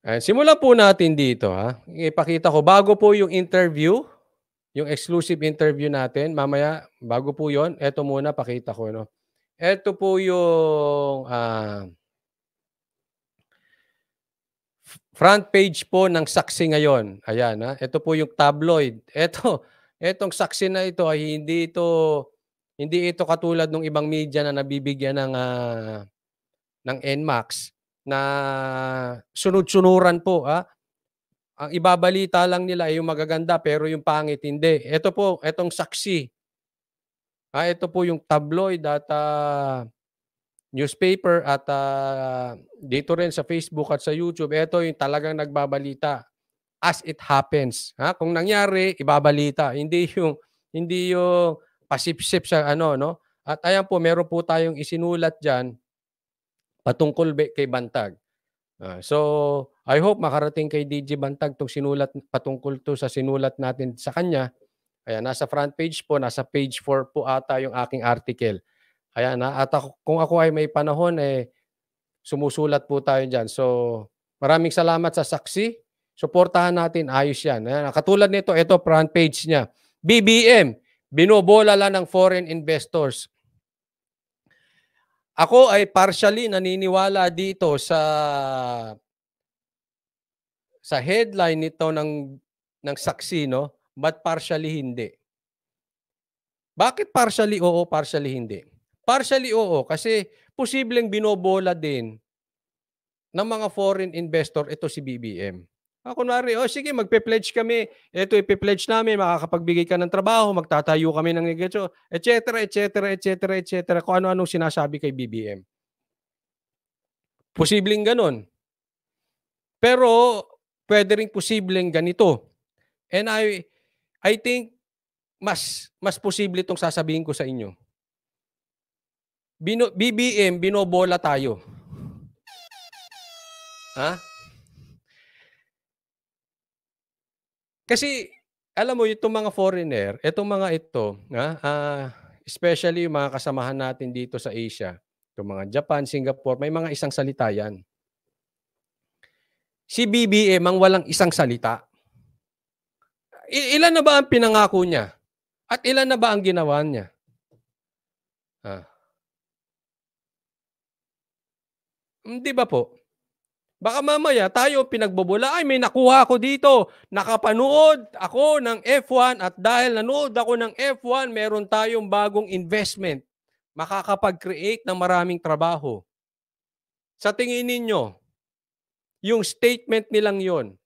Simulan po natin dito, ha. Ipakita ko bago po yung interview, yung exclusive interview natin mamaya bago po yon, eto muna pakita ko 'no. Eto po yung, front page po ng Saksi ngayon, ayan, Ito po yung tabloid. Etong Saksi na ito ay hindi ito katulad nung ibang media na nabibigyan ng NMAX na sunod-sunuran po, Ang ibabalita lang nila ay yung magaganda pero yung pangit hindi. Etong Saksi, ito po yung tabloid at, newspaper at, dito rin sa Facebook at sa YouTube, ito yung talagang nagbabalita as it happens, Kung nangyari ibabalita, hindi yung pasipsip sa ano 'no. At ayan po meron po tayong isinulat diyan patungkol kay Bantag. So, I hope makarating kay DJ Bantag 'tong sinulat patungkol 'to sa sinulat natin sa kanya. Ayan, nasa front page po, nasa page 4 po ata yung aking article. Ayan, at kung ako ay may panahon, sumusulat po tayo diyan. So, maraming salamat sa Saksi. Suportahan natin, ayos 'yan. Ayan, katulad nito, ito front page niya. BBM, binobola lang ng foreign investors. Ako ay partially naniniwala dito sa headline nito ng Saksi 'no, but partially hindi. Bakit partially oo, partially hindi? Partially oo, kasi posibleng binobola din ng mga foreign investor ito si BBM. Kunwari, "Oh, sige magpe-pledge kami, eto ipe-pledge namin makakapagbigay ka ng trabaho, magtatayo kami ng negosyo," et cetera, et cetera, et cetera, et cetera, kung ano-anong sinasabi kay BBM. Posibleng gano'n. Pero puwede ring posibleng ganito, and I think mas posible 'tong sasabihin ko sa inyo. BBM binobola tayo. Ha? Kasi alam mo itong mga foreigner, itong mga ito, especially yung mga kasamahan natin dito sa Asia, itong mga Japan, Singapore, may mga isang salita 'yan. Si BBM ang walang isang salita. Ilan na ba ang pinangako niya at ilan na ba ang ginawa niya? Ah, 'Di ba po? Baka mamaya tayo pinagbobola, "Ay may nakuha ako dito, nakapanood ako ng F1 at dahil nanood ako ng F1 meron tayong bagong investment, makakapag-create ng maraming trabaho." Sa tingin ninyo, yung statement nilang yon,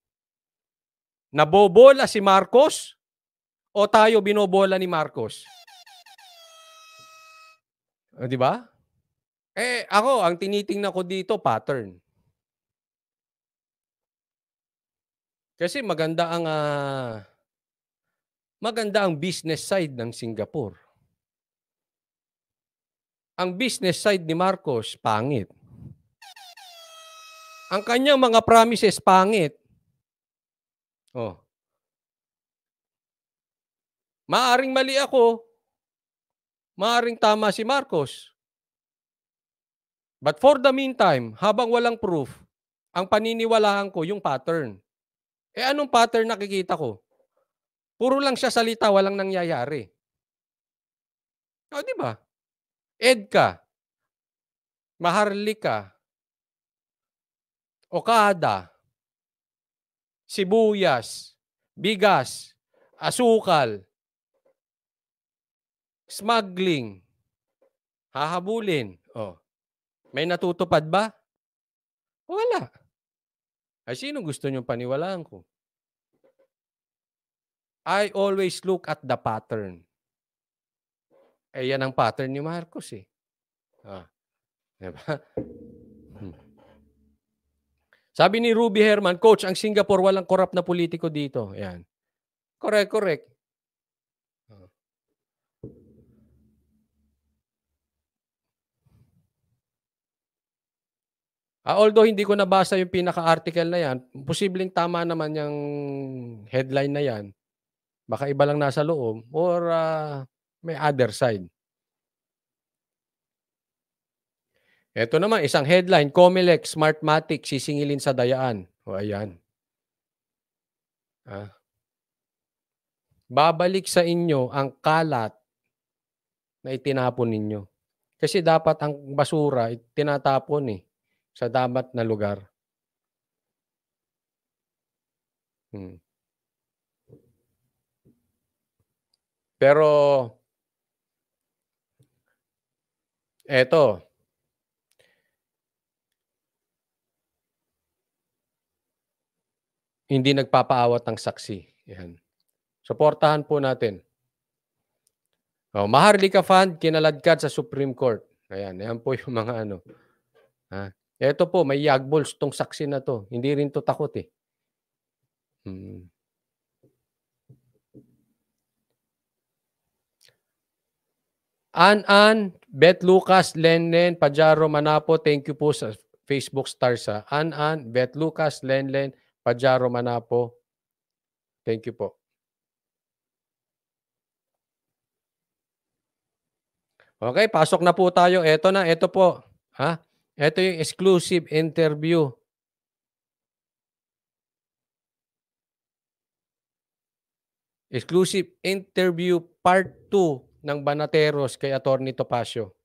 nabobola si Marcos o tayo binobola ni Marcos? 'Di ba? Ako ang tinitingnan ko dito pattern. Kasi maganda ang business side ng Singapore. Ang business side ni Marcos, pangit. Ang kanyang mga promises, pangit. Oh, maaring mali ako, maaring tama si Marcos. But for the meantime, habang walang proof, ang paniniwalaan ko yung pattern. Anong pattern nakikita ko? Puro lang siya salita, walang nangyayari. 'Di ba? EDCA, Maharlika, Okada, sibuyas, bigas, asukal, smuggling, hahabulin. May natutupad ba? Wala. Sinong gusto niyong paniwalaan ko? I always look at the pattern. Yan ang pattern ni Marcos, eh. 'Di ba? Sabi ni Ruby Herman, "Coach, ang Singapore walang korap na politiko dito." Yan. Correct, correct. Although hindi ko nabasa yung pinaka-article na 'yan, posibleng tama naman yang headline na 'yan. Baka iba lang nasa loob or, may other side. Eto naman isang headline, "Comelec Smartmatic sisingilin sa Dayaan." O ayan. Ah, babalik sa inyo ang kalat na itinapon ninyo. Kasi dapat ang basura tinatapon, eh, sa dapat na lugar. Hmm. Pero eto, hindi nagpapaawat ang saksi, 'yan. Suportahan po natin. Oh, Maharlika Fund kinaladkad sa Supreme Court. Ayan, 'yan po yung mga ano, eto po may yagbols 'tong saksi na 'to, hindi rin 'to takot, eh. Mm. An, Beth Lucas, Lenlen, Pajaro Manapo, thank you po sa Facebook stars, An, Beth Lucas, Lenlen, Pajaro Manapo, thank you po. Okay, pasok na po tayo. Eto na, eto po, eto yung exclusive interview. Exclusive interview part 2 ng Banateros kay Attorney Topacio.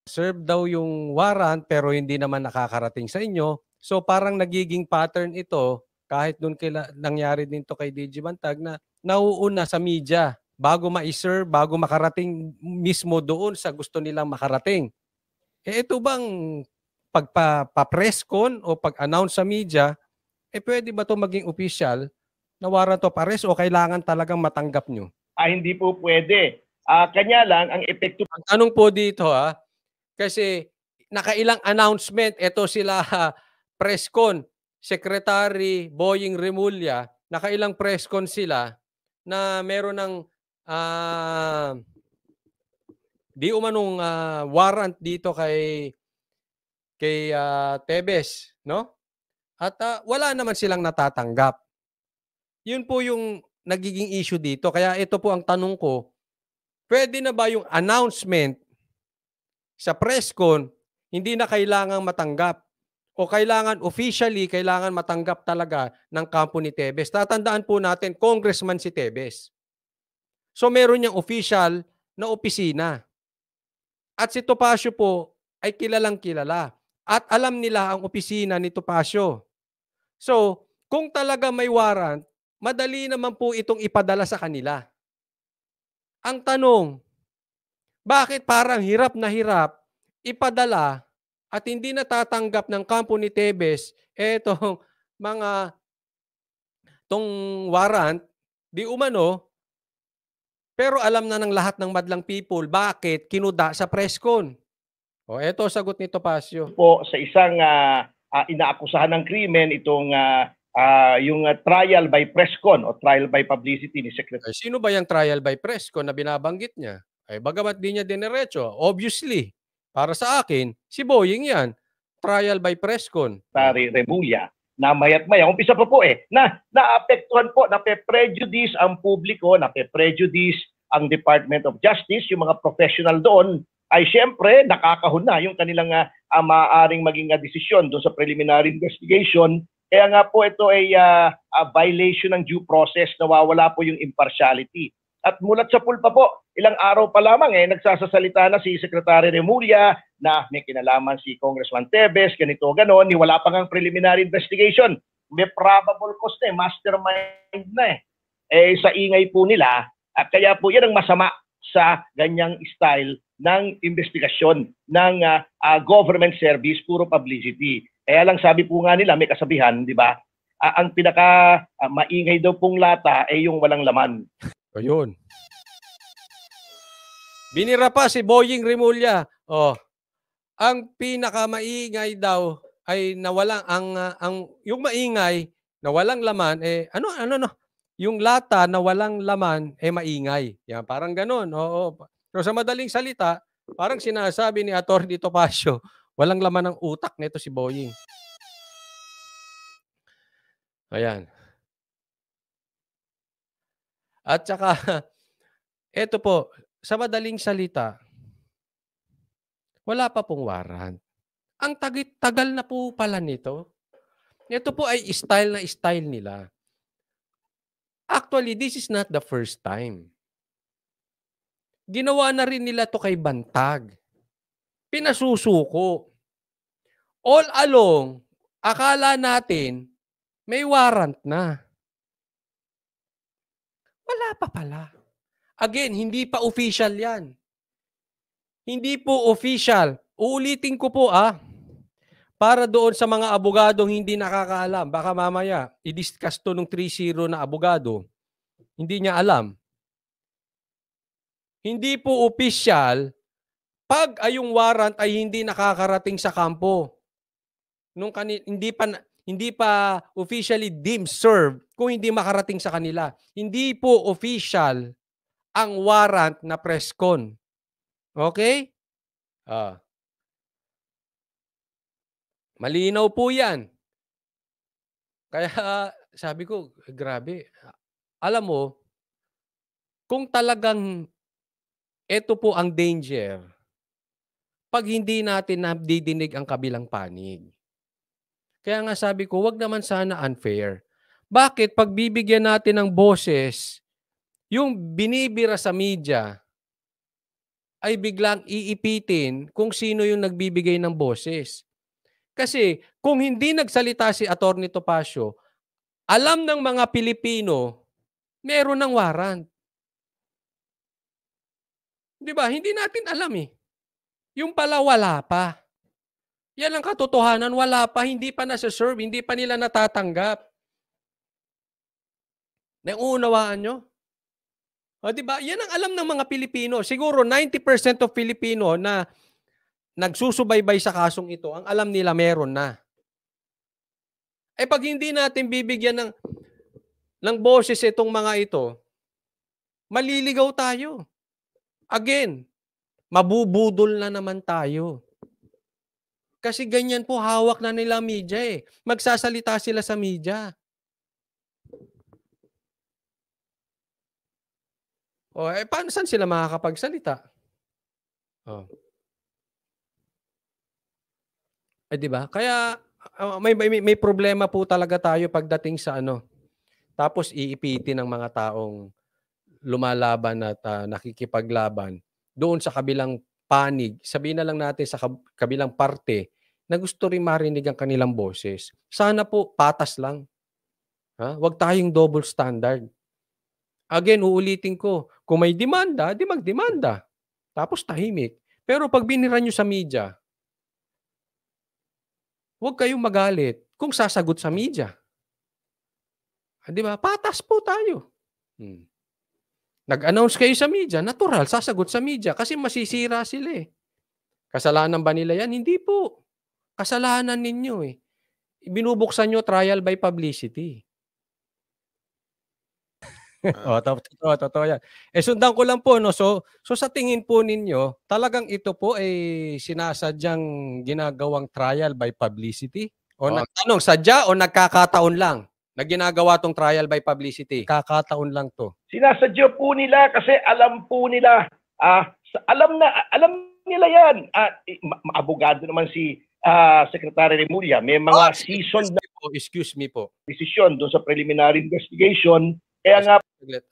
Serve daw yung warrant pero hindi naman nakakarating sa inyo. So parang nagiging pattern ito kahit do'n nangyari din 'to kay DG Bantag na nauuna sa media bago mai-serve, bago makarating mismo doon sa gusto nilang makarating. Eh, ito bang pa-press con o pag-announce sa media, puwede ba 'to maging official na warrant of arrest o kailangan talagang matanggap niyo? Hindi po pwede. Kanya lang, ang epekto Ang tanong po dito, kasi nakailang announcement, eto sila press con, Secretary Boying Remulla, nakailang press con sila na meron ng di umanong warrant dito kay Tebes, no? At wala naman silang natatanggap. Yun po yung nagiging issue dito. Kaya ito po ang tanong ko, pwede na ba yung announcement sa press con hindi na kailangang matanggap o kailangan officially kailangan matanggap talaga ng kampo ni Tebes? Tatandaan po natin, congressman si Tebes. So meron niyang official na opisina. At si Topacio po ay kilalang kilala. At alam nila ang opisina ni Topacio. So, kung talaga may warrant, madali naman po itong ipadala sa kanila. Ang tanong, bakit parang hirap na hirap ipadala at hindi natatanggap ng kampo ni Tebes etong mga tong warrant, di umano, pero alam na ng lahat ng madlang people bakit kinuda sa presscon. O eto sagot ni Topacio. po sa isang inaakusahan ng krimen itong yung trial by press con o trial by publicity ni Secretary. Sino ba yung trial by presscon na binabanggit niya? Bagamat di niya dinerecho, obviously, para sa akin, si Boying yan. Trial by presscon. Remulla na mayat-maya, umpisa pa po na naapektuhan po, nape-prejudice ang publiko, nape-prejudice ang Department of Justice, yung mga professional doon, ay siyempre nakakahuna yung kanilang maaaring maging desisyon doon sa preliminary investigation. Kaya nga po ito ay violation ng due process, nawawala po yung impartiality. At mulat sa pulpa po, ilang araw pa lamang nagsasasalita na si Secretary Remulla na may kinalaman si Congressman Tebes, ganito, ganon, wala pa ngang preliminary investigation. May probable cause na mastermind na sa ingay po nila. At kaya po yan ang masama sa ganyang style ng investigasyon ng government service, puro publicity. Kaya lang sabi po nga nila, may kasabihan, di ba? Ang pinaka maingay daw pong lata ay yung walang laman. Ayun. Binira pa si Boying Remulla. Ang pinakamaingay daw ay nawalang yung maingay na walang laman ano yung lata na walang laman maingay. Yan, parang ganoon. Oo. So sa madaling salita, parang sinasabi ni Atty. Topacio, walang laman ng utak nito si Boying. Ayan. At saka eto po, sa madaling salita, wala pa pong warrant. Ang tagal na po pala nito. Ito po ay style na style nila. Actually, this is not the first time. Ginawa na rin nila to kay Bantag. Pinasusuko. All along, akala natin may warrant na. Wala pa pala. Again, hindi pa official yan. Hindi po official. Uulitin ko po para doon sa mga abogadong hindi nakakaalam. Baka mamaya, i-discuss to nung 3-0 na abogado. Hindi niya alam. Hindi po official pag yung warrant ay hindi nakakarating sa kampo. Hindi pa officially deemed served kung hindi makarating sa kanila. Hindi po official ang warrant na press con. Okay? Malinaw po yan. Kaya sabi ko, grabe. Alam mo, kung talagang ito po ang danger, pag hindi natin nadidinig ang kabilang panig. Kaya nga sabi ko, wag naman sana unfair. Bakit? Pag bibigyan natin ng boses, yung binibira sa media, ay biglang iipitin kung sino yung nagbibigay ng boses. Kasi kung hindi nagsalita si Atty. Topacio, alam ng mga Pilipino, meron ng warrant. Di ba? Hindi natin alam eh. Yung pala wala pa. Yan ang katotohanan, wala pa, hindi pa nasa-serve, hindi pa nila natatanggap. Naunawaan nyo? O, diba? Yan ang alam ng mga Pilipino. Siguro 90% of Filipino na nagsusubaybay sa kasong ito, ang alam nila meron na. Eh pag hindi natin bibigyan ng boses itong mga ito, maliligaw tayo. Again, mabubudol na naman tayo. Kasi ganyan po, hawak na nila media eh. Magsasalita sila sa media. O, paano saan sila makakapagsalita? Di ba? Kaya may problema po talaga tayo pagdating sa Tapos iipitin ng mga taong lumalaban at nakikipaglaban doon sa kabilang panig, sabihin na lang natin sa kabilang parte na gusto rin marinig ang kanilang boses. Sana po patas lang. Huwag tayong double standard. Again, uulitin ko, kung may demanda, di magdemanda. Tapos tahimik. Pero pag binira nyo sa media, huwag kayong magalit kung sasagot sa media. Di ba? Patas po tayo. Nag-announce kayo sa media, natural, sasagot sa media kasi masisira sila eh. Kasalanan ba nila yan? Hindi po. Kasalanan ninyo eh. Binubuksan nyo trial by publicity. Totoo yan. Sundan ko lang po, no? So sa tingin po ninyo, talagang ito po ay sinasadyang ginagawang trial by publicity? O tanong, sadya o nagkakataon lang na ginagawa tong trial by publicity? Kakataon lang to. Sinasadya po nila kasi alam po nila, alam nila yan. Abogado naman si Secretary Remulla, may mga seasoned na excuse me po. Desisyon doon sa preliminary investigation. Kaya nga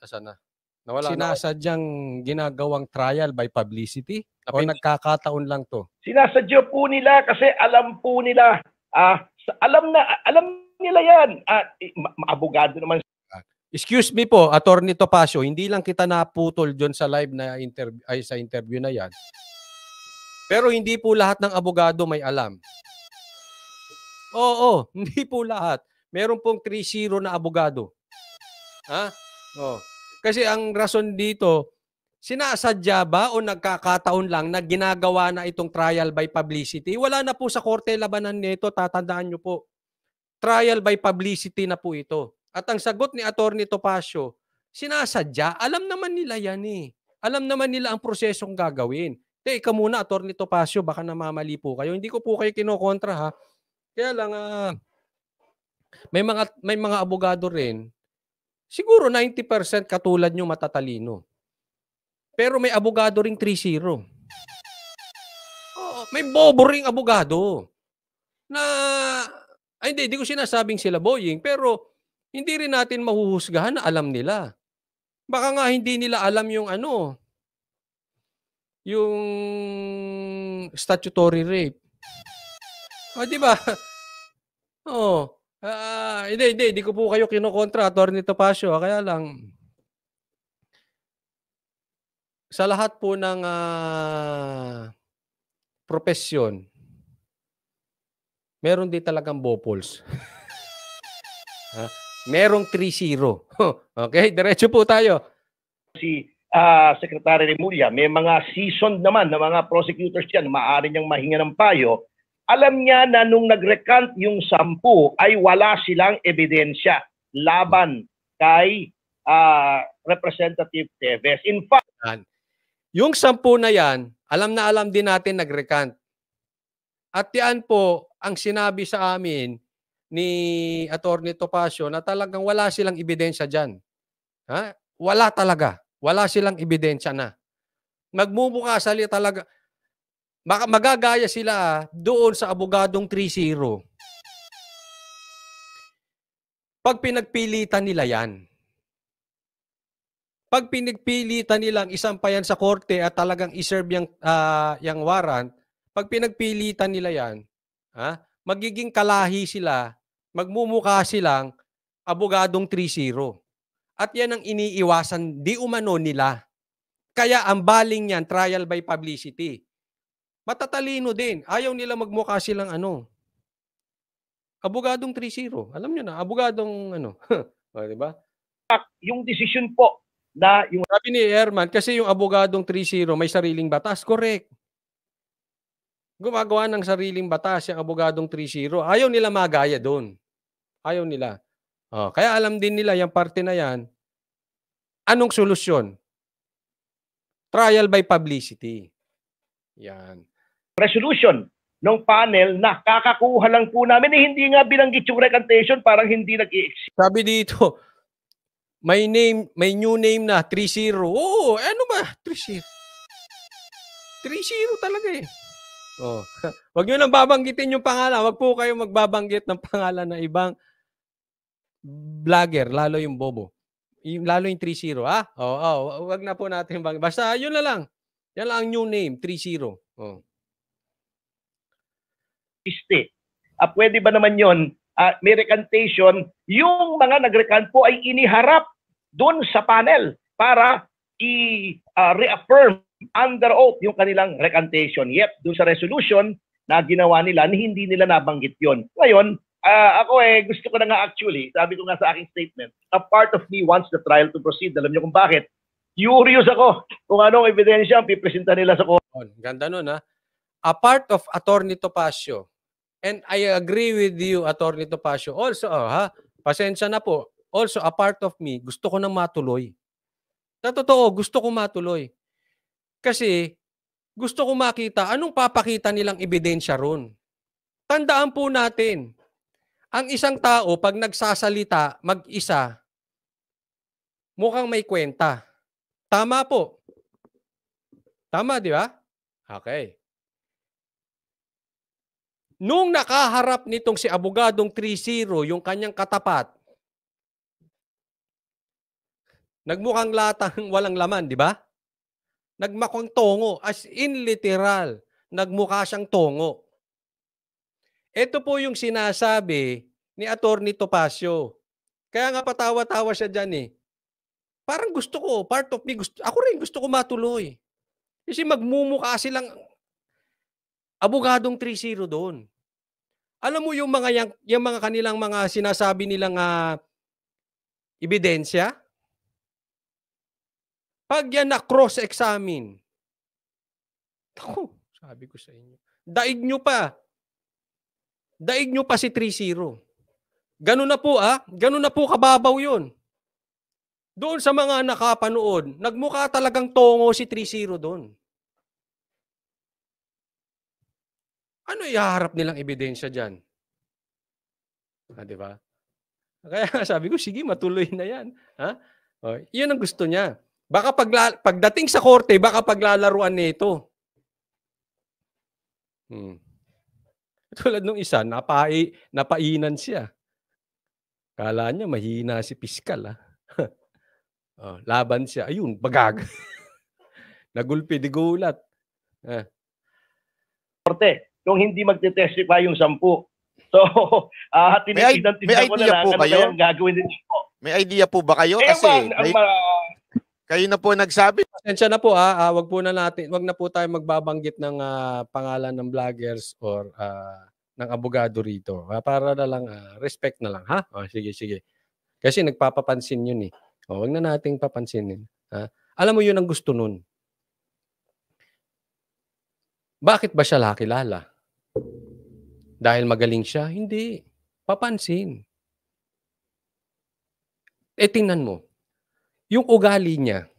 asan na? Nawala. Sinasadyang ginagawang trial by publicity? O nagkakataon lang to? Sinasadya po nila kasi alam po nila, alam nila yan. Abogado naman. Excuse me po, Atty. Topacio, hindi lang kita naputol dyan sa live na sa interview na yan. Pero hindi po lahat ng abogado may alam. Oo, hindi po lahat. Meron pong 3-0 na abogado. Kasi ang rason dito, sinasadya ba o nagkakataon lang na ginagawa na itong trial by publicity? Wala na po sa korte labanan nito, tatandaan nyo po. Trial by publicity na po ito. At ang sagot ni Atty. Topacio, sinasadya, alam naman nila yan eh. Alam naman nila ang prosesong gagawin. Ika muna, Atty. Topacio, baka namamali po kayo. Hindi ko po kayo kinokontra ha. Kaya lang, may mga abogado rin, siguro 90% katulad nyo matatalino. Pero may abogado ring 3-0. May bobo ring abogado. na ay hindi ko sinasabing sila boying, pero hindi rin natin mahuhusgahan na alam nila. Baka nga hindi nila alam yung ano, yung statutory rape. O, di ba? Oo. Hindi ko po kayo kinokontra, Attorney Topacio. Kaya lang, sa lahat po ng propesyon, meron din talagang bopols. Merong 3-0. Okay, diretso po tayo. Si Secretary Remulla, may mga seasoned naman na mga prosecutors dyan, maaari niyang mahinga ng payo. Alam niya na nung nag-recant yung 10 ay wala silang ebidensya laban kay Representative Teves. In fact, yung 10 na yan, alam din natin nag-recant. At yan po ang sinabi sa amin ni Attorney Topacio na talagang wala silang ebidensya dyan. Wala talaga. Wala silang ebidensya na. Magmumukha talaga. Magagaya sila doon sa abogadong 3-0. Pag pinagpilitan nila yan. Pag pinagpilitan nilang isampayan sa korte at talagang iserve yung warrant, pag pinagpilitan nila yan, magiging kalahi sila, magmumukha silang abogadong 3-0. At yan ang iniiwasan di umano nila. Kaya ang baling yan, trial by publicity. Matatalino din. Ayaw nila magmukha silang abogadong 3-0. Alam nyo na, abogadong diba? Yung desisyon po na yung... Sabi ni Herman, kasi yung abogadong 3-0 may sariling batas. Correct. Gumagawa ng sariling batas yung abogadong 3-0. Ayaw nila magaya doon. Ayaw nila. Kaya alam din nila yung parte na yan. Anong solusyon? Trial by publicity. Yan. Resolution ng panel na kakakuha lang po namin, hindi nga binanggit yung recantation, parang hindi nag-i-exist. Sabi dito, may new name na 3-0. Oo, ano ba? 3-0. 3-0 talaga eh. Wag nyo nang babanggitin yung pangalan. Wag po kayo magbabanggit ng pangalan ng ibang vlogger, lalo yung bobo. Lalo yung 3-0, wag na po natin bang. Basta yun na lang. Yan lang ang new name, 3-0. Pwede ba naman yon? May recantation, yung mga nag-recant po ay iniharap doon sa panel para i-reaffirm under oath yung kanilang recantation. Yet, doon sa resolution na ginawa nila, hindi nila nabanggit yon. Ngayon, ako gusto ko na nga actually, sabi ko nga sa aking statement, a part of me wants the trial to proceed. Alam niyo kung bakit? Curious ako kung anong ebidensya ang pipresenta nila sa court. Ganda nun A part of Attorney Topacio, and I agree with you, Attorney Topacio, also, pasensya na po, also a part of me, gusto ko nang matuloy. Sa totoo, gusto ko matuloy. Kasi, gusto ko makita anong papakita nilang ebidensya ron. Tandaan po natin, ang isang tao, pag nagsasalita, mag-isa, mukhang may kwenta. Tama po. Tama, di ba? Okay. Nung nakaharap nitong si abogadong 3-0, yung kanyang katapat, nagmukhang latang walang laman, di ba? Nagmukhang tongo, as in literal, nagmukha siyang tongo. Ito po yung sinasabi ni Attorney Topacio. Kaya nga patawa-tawa siya dyan eh. Parang gusto ko, part of me, ako rin gusto ko matuloy. Kasi magmumukha silang abogadong 3-0 doon. Alam mo yung mga kanilang mga sinasabi nilang ebidensya? Pag yan na cross-examine, sabi ko sa inyo, daig nyo pa. Daig nyo pa si 3-0. Ganun na po ganun na po kababaw yun. Doon sa mga nakapanood, nagmukha talagang tongo si 3-0 doon. Ano ihaharap nilang ebidensya dyan? Di ba? Kaya sabi ko, sige, matuloy na yan. Yun ang gusto niya. Baka pagdating sa korte, baka paglalaruan nito. Tulad nung isa, napainan siya. Akala niya mahina si piskal, Oh, laban siya, ayun bagag. Nagulpi di gulat. Kung hindi magte-testify yung 10. So, May tinitignan ko na idea lang po ano kayo? kayang gagawin din po. May idea po ba kayo? Eh, Kasi kayo na po nagsabi. Pasensya na po wag na po tayo magbabanggit ng pangalan ng vloggers or ng abogado rito. Para na lang respect na lang, ha? Sige. Kasi nagpapapansin yun eh. Wag na nating papansinin. Alam mo yun ang gusto nun. Bakit ba siya nakilala? Dahil magaling siya? Hindi. Papansin. Tingnan mo. Yung ugali niya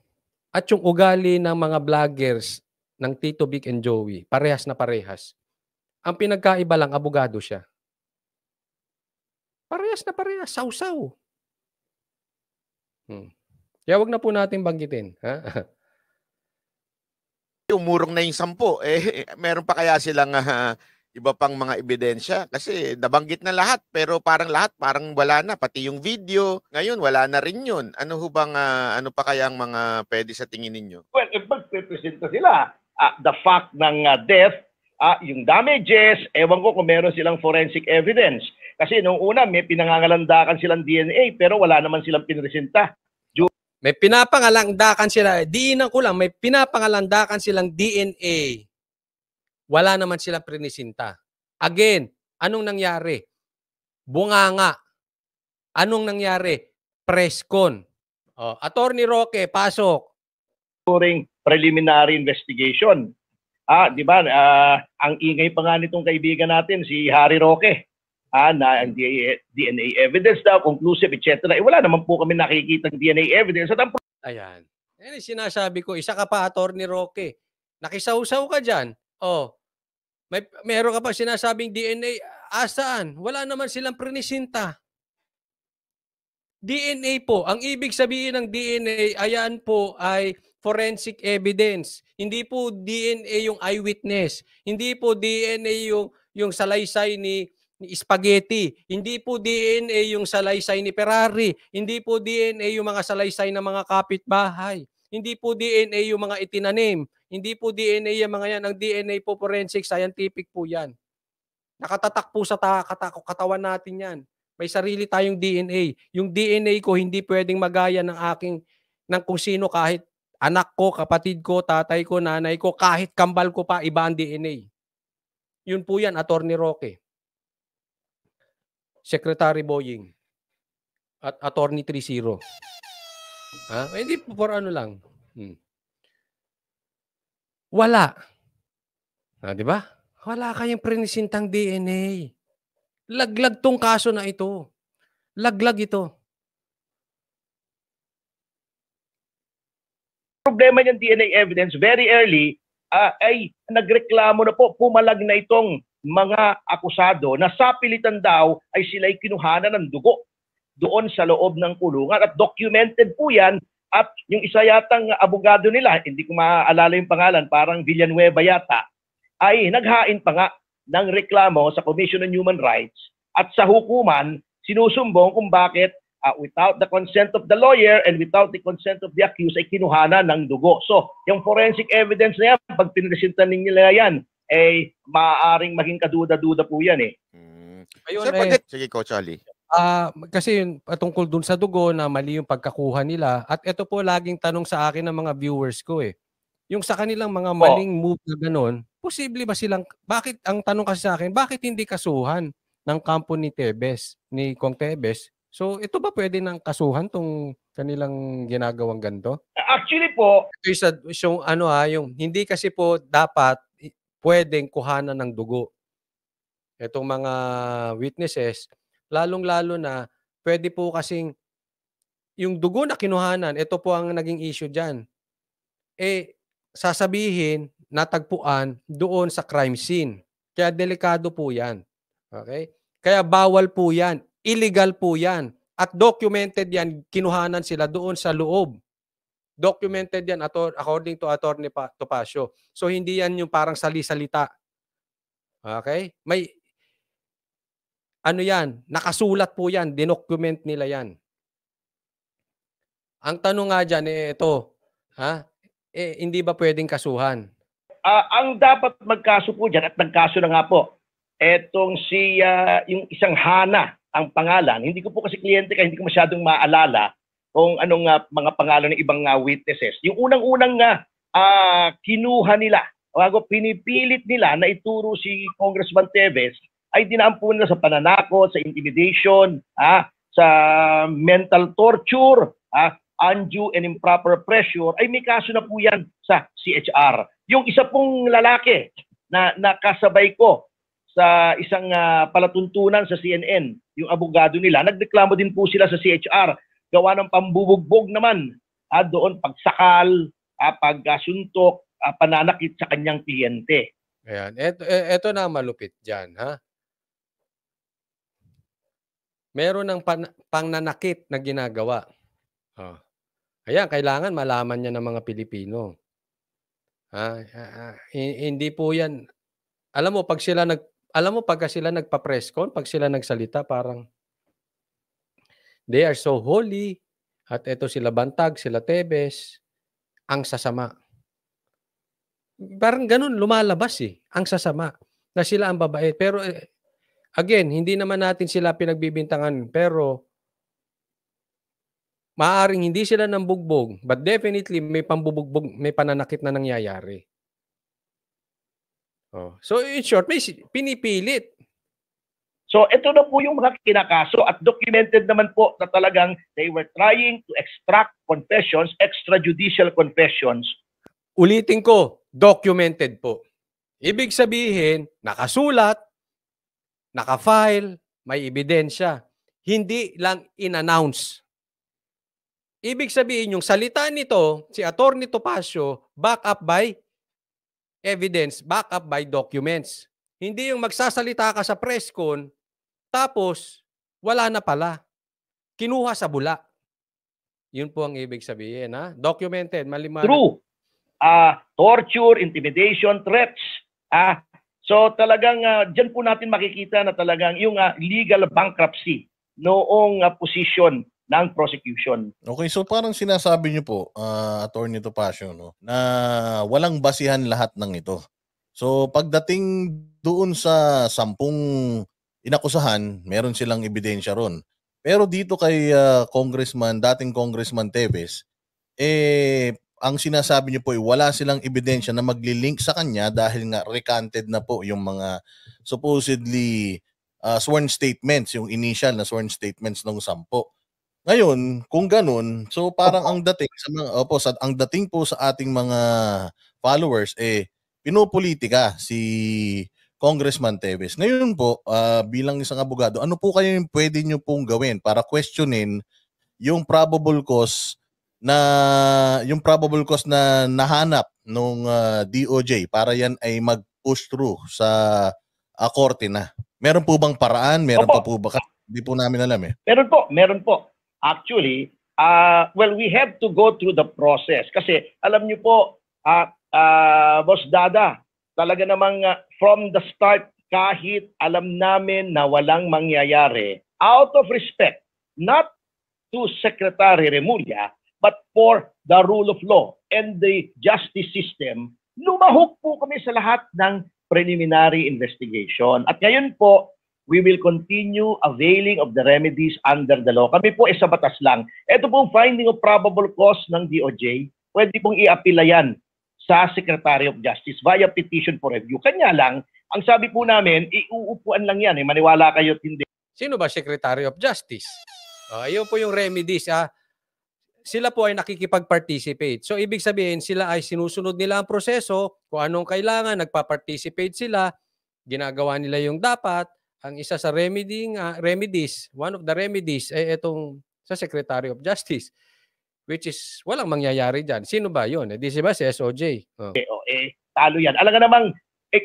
at yung ugali ng mga vloggers ng Tito Vic and Joey, parehas na parehas. Ang pinagkaiba lang, abogado siya. Parehas na parehas. Sausaw. Kaya wag na po natin banggitin. Umurong na yung 10. Meron pa kaya silang iba pang mga ebidensya? Kasi nabanggit na lahat, pero parang wala na. Pati yung video, ngayon wala na rin yun. Ano ho bang, ano pa kaya ang mga pwede sa tingin ninyo? Well, magpipresenta sila. The fact ng death, yung damages, ewan ko kung meron silang forensic evidence. Kasi nung una, may pinangangalandakan silang DNA, pero wala naman silang pinresenta. May pinapangalandakan sila, diinan ko lang, may pinapangalandakan silang DNA. Wala naman silang prinisinta. Again, anong nangyari? Bunganga. Anong nangyari? Presscon. Attorney Roque, pasok. During preliminary investigation. Di ba? Ang ingay pa nga nitong kaibigan natin, si Harry Roque. Na ang DNA evidence daw, conclusive, etc. Wala naman po kami nakikita ng DNA evidence. At ayan. Yan sinasabi ko, isa ka pa, Attorney Roque. Nakisaw-saw ka dyan. Meron ka pa sinasabing DNA. Asaan? Wala naman silang prinisinta. DNA po. Ang ibig sabihin ng DNA, ayan po ay forensic evidence. Hindi po DNA yung eyewitness. Hindi po DNA yung salaysay ni spaghetti. Hindi po DNA yung salaysay ni Ferrari. Hindi po DNA yung mga salaysay ng mga kapitbahay. Hindi po DNA yung mga itinanim. Hindi po DNA yung mga yan. Ang DNA po forensic, scientific po yan. Nakatatak po sa katawan natin yan. May sarili tayong DNA. Yung DNA ko hindi pwedeng magaya ng kung sino, kahit anak ko, kapatid ko, tatay ko, nanay ko, kahit kambal ko pa, iba ang DNA. Yun po yan, Attorney Roque. Secretary Boying at Attorney 30. Hindi po for ano lang. Wala. Di ba? Wala kayong prinisintang DNA. Laglag tong kaso na ito. Laglag ito. Problema ng DNA evidence, very early, ay nagreklamo na po, pumalag na itong mga akusado na sa pilitan daw ay sila'y kinuhanan ng dugo doon sa loob ng kulungan at documented po yan. At yung isa yatang abogado nila, hindi ko maaalala yung pangalan, parang Villanueva yata, ay naghain pa nga ng reklamo sa Commission on Human Rights at sa hukuman sinusumbong kung bakit without the consent of the lawyer and without the consent of the accused ay kinuhanan ng dugo. So, yung forensic evidence na yan, pag pinresentan nila yan, maaaring maging kaduda-duda po yan Ayun, sige, Coach Ali. Kasi yun, patungkol dun sa dugo na mali yung pagkakuha nila, at ito po laging tanong sa akin ng mga viewers ko yung sa kanilang mga maling move na gano'n, posible ba silang, bakit, ang tanong kasi sa akin, bakit hindi kasuhan ng kampo ni Tebes, ni Kong Tebes? So, ito ba pwede ng kasuhan tong kanilang ginagawang ganito? Actually po, ito yung hindi kasi po dapat pwedeng kuhanan ng dugo. Itong mga witnesses, lalong-lalo na pwede po kasing yung dugo na kinuhanan, ito po ang naging issue dyan. Sasabihin, natagpuan doon sa crime scene. Kaya delikado po yan. Okay? Kaya bawal po yan. Illegal po yan. At documented yan, kinuhanan sila doon sa loob. Documented yan according to Attorney Topacio. So hindi yan yung parang sali-salita. Okay? Ano yan? Nakasulat po yan. Dinocument nila yan. Ang tanong nga dyan, ito. Hindi ba pwedeng kasuhan? Ang dapat magkaso po dyan, at nagkaso na nga po, etong yung isang Hana ang pangalan. Hindi ko po kasi kliyente kaya hindi ko masyadong maalala kung anong mga pangalan ng ibang witnesses. Yung unang-unang kinuha nila, pinipilit nila na ituro si Congressman Teves ay dinaan po nila sa pananakot, sa intimidation, sa mental torture, undue and improper pressure, ay may kaso na po yan sa CHR. Yung isa pong lalaki na nakasabay ko sa isang palatuntunan sa CNN, yung abogado nila, nagreklamo din po sila sa CHR, gawa ng pambubugbog naman doon, pagsakal, pagsuntok, pananakit sa kanyang kliyente. Ayan. Ito na malupit dyan, Meron ng pangnanakit na ginagawa. Ayan, kailangan malaman niya ng mga Pilipino. Hindi po yan. Alam mo, pagka sila nagpa-press con, pag sila nagsalita, parang they are so holy. At ito sila Bantag, sila Teves, ang sasama. Parang ganun, lumalabas ang sasama. Na sila ang babae. Pero again, hindi naman natin sila pinagbibintangan. Pero maaaring hindi sila nang bugbog, but definitely may pambubugbog, may pananakit na nangyayari. So in short, may pinipilit. So ito na po yung mga kinakaso at documented naman po na talagang they were trying to extract confessions, extrajudicial confessions. Ulitin ko, documented po. Ibig sabihin, nakasulat, nakafile, may ebidensya. Hindi lang in-announce. Ibig sabihin, yung salita nito, si Atty. Topacio, back up by evidence, back up by documents. Hindi yung magsasalita ka sa press con, tapos wala na pala. Kinuha sa bula. Yun po ang ibig sabihin, Documented, maliwanag. True. Torture, intimidation, threats. So talagang dyan po natin makikita na talagang yung legal bankruptcy noong position ng prosecution. Okay, so parang sinasabi niyo po, Atty. Topacio, na walang basihan lahat ng ito. So pagdating doon sa 10 inakusahan, meron silang ebidensya ron. Pero dito kay dating Congressman Teves, ang sinasabi niyo po ay wala silang ebidensya na magli-link sa kanya dahil nga recanted na po yung mga supposedly sworn statements, yung initial na sworn statements ng 10. Ngayon, kung ganun, so parang ang dating sa mga ang dating po sa ating mga followers pinopolitika si Congressman Teves. Ngayon po, bilang isang abogado, ano po kayo yung pwede nyo pong gawin para questionin yung probable cause na nahanap nung DOJ para yan ay mag-push through sa korte na? Meron po bang paraan? Meron pa po ba? Hindi po namin alam Meron po. Actually, we have to go through the process. Kasi alam niyo po, Boss Dada, talaga namang from the start, kahit alam namin na walang mangyayari, out of respect, not to Secretary Remulla, but for the rule of law and the justice system, lumahok po kami sa lahat ng preliminary investigation. At ngayon po, we will continue availing of the remedies under the law. Kami po sa batas lang. Ito pong finding of probable cause ng DOJ, pwede pong i-appeal yan sa Secretary of Justice via petition for review. Kanya lang, ang sabi po namin, iuupuan lang yan. Maniwala kayo at hindi. Sino ba Secretary of Justice? Ayun po yung remedies. Sila po ay nakikipag-participate. So, ibig sabihin, sila ay sinusunod nila ang proseso. Kung anong kailangan, nagpa-participate sila. Ginagawa nila yung dapat. Ang isa sa remedies, one of the remedies ay itong sa Secretary of Justice, which is walang mangyayari dyan. Sino ba yun? Di ba si SOJ? Talo yan. Alam nga namang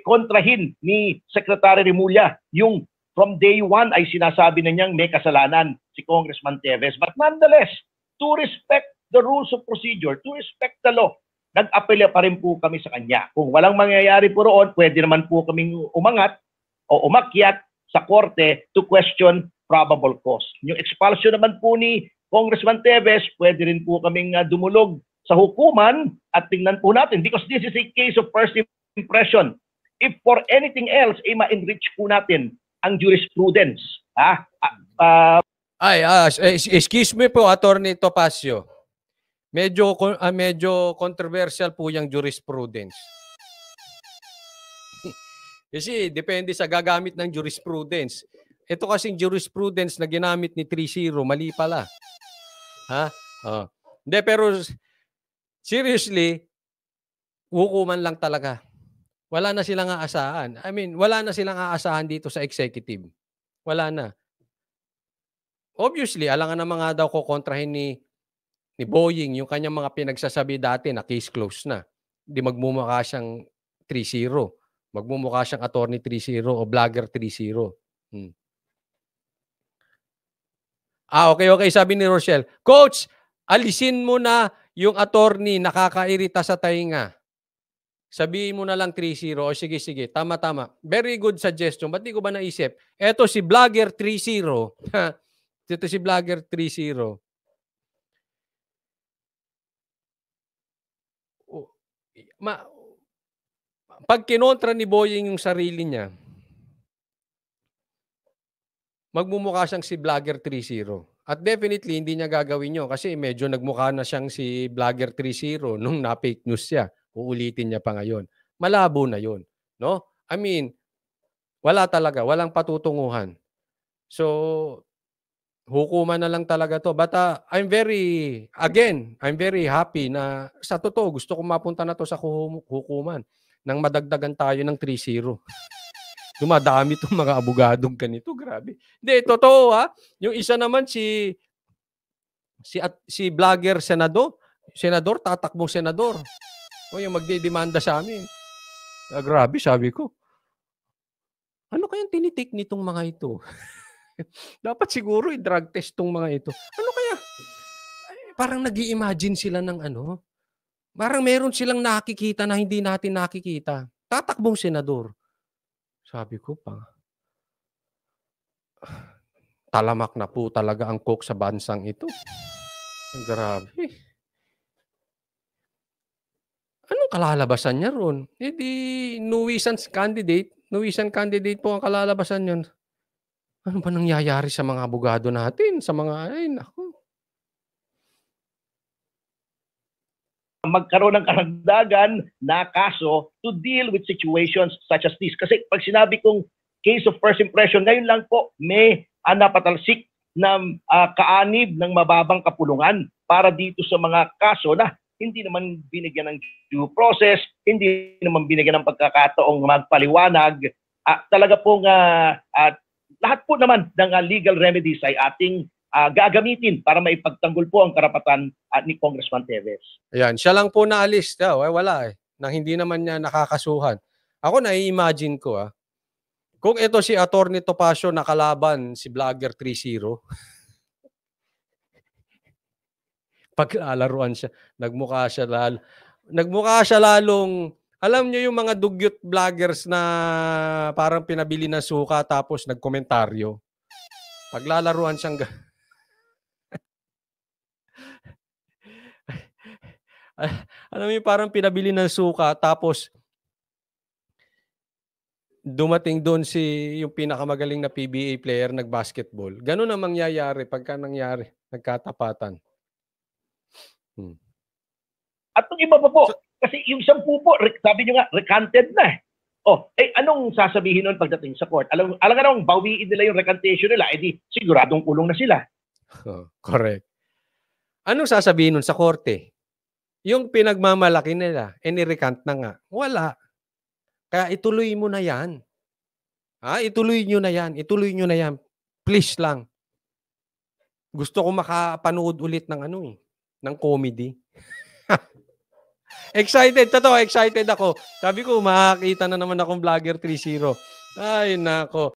kontrahin ni Secretary Remulla yung from day one ay sinasabi na niyang may kasalanan si Congressman Teves. But nonetheless, to respect the rules of procedure, to respect the law, nag-apelya pa rin po kami sa kanya. Kung walang mangyayari po roon, pwede naman po kaming umangat o umakyat sa korte to question probable cause. Yung expulsion naman po ni Congressman Teves, pwede rin po kaming dumulog sa hukuman at tingnan po natin because this is a case of first impression. If for anything else, ma-enrich po natin ang jurisprudence. Excuse me po, Attorney Topacio. Medyo controversial po yung jurisprudence. Kasi depende sa gagamit ng jurisprudence. Ito kasing jurisprudence na ginamit ni 3-0, mali pala. Hindi, pero seriously, hukuman lang talaga. Wala na silang aasahan. I mean, wala na silang aasahan dito sa executive. Wala na. Obviously, alangan na mga daw kukontrahin ni Boying yung kanyang mga pinagsasabi dati na case closed na. Hindi magmumukha siyang 3-0. Magmumukha siyang attorney 3-0 o vlogger 3-0. Okay. Sabi ni Rochelle, Coach, alisin mo na yung attorney nakakairita sa tainga. Sabihin mo na lang 3-0. O sige. Tama. Very good suggestion. Ba't di ko ba naisip? Eto si vlogger 3-0. Ito si vlogger 3-0. Pag kinontra ni Boying yung sarili niya, magmumukha siyang si vlogger 3-0. At definitely, hindi niya gagawin yun kasi medyo nagmukha na siyang si vlogger 3-0 nung na-fake news siya. Uulitin niya pa ngayon. Malabo na yun. No? I mean, wala talaga. Walang patutunguhan. So, hukuman na lang talaga to. But I'm very happy na sa totoo, gusto ko mapunta na to sa hukuman nang madagdagan tayo ng 3-0. Dumadami itong mga abogadong ganito. Grabe. Hindi, totoo Yung isa naman si vlogger senador, tatakbong senador. O yung magdidemanda sa amin. Grabe, sabi ko. Ano kayang tinitik nitong mga ito? Dapat siguro i-drug test tong mga ito. Ano kaya? Parang nag-i-imagine sila ng ano. Parang meron silang nakikita na hindi natin nakikita. Tatakbong senador. Sabi ko pa, talamak na po talaga ang coke sa bansang ito. Grabe. Anong kalalabasan niya ron? Di nuwisan candidate po ang kalalabasan yun. Ano ba nangyayari sa mga abogado natin? Sa mga, naku. Magkaroon ng karagdagan na kaso to deal with situations such as this. Kasi pag sinabi kong case of first impression, ngayon lang po may napatalsik na kaanib ng mababang kapulungan para dito sa mga kaso na hindi naman binigyan ng due process, hindi naman binigyan ng pagkakataong magpaliwanag. Talaga pong lahat po naman ng legal remedies ay ating gagamitin para maipagtanggol po ang karapatan ni Congressman Teves. Ayan, siya lang po naalis daw. Wala nang hindi naman niya nakakasuhan. Ako nai-imagine ko kung ito si Attorney Topacio nakalaban si vlogger 3-0, paglalaruan siya, nagmukha siya lalong, alam niyo yung mga dugyot vloggers na parang pinabili ng suka tapos nagkomentaryo. Paglalaruan siyang alam mo yung parang pinabili ng suka tapos dumating doon yung pinakamagaling na PBA player nag-basketball. Ganun ang mangyayari pagka nagkatapatan. At yung iba pa po, kasi yung 10 po, sabi nyo nga, recanted na. Anong sasabihin nun pagdating sa court? Alam nga nung bawiin nila yung recantation nila, edi siguradong kulong na sila. Correct. Anong sasabihin nun sa korte? Yung pinagmamalaki nila, ni-recant na nga. Wala. Kaya ituloy mo na yan. Ituloy nyo na yan. Please lang. Gusto ko makapanood ulit ng ng comedy. Excited ako. Sabi ko, makakita na naman akong vlogger 3-0. Ay, nako.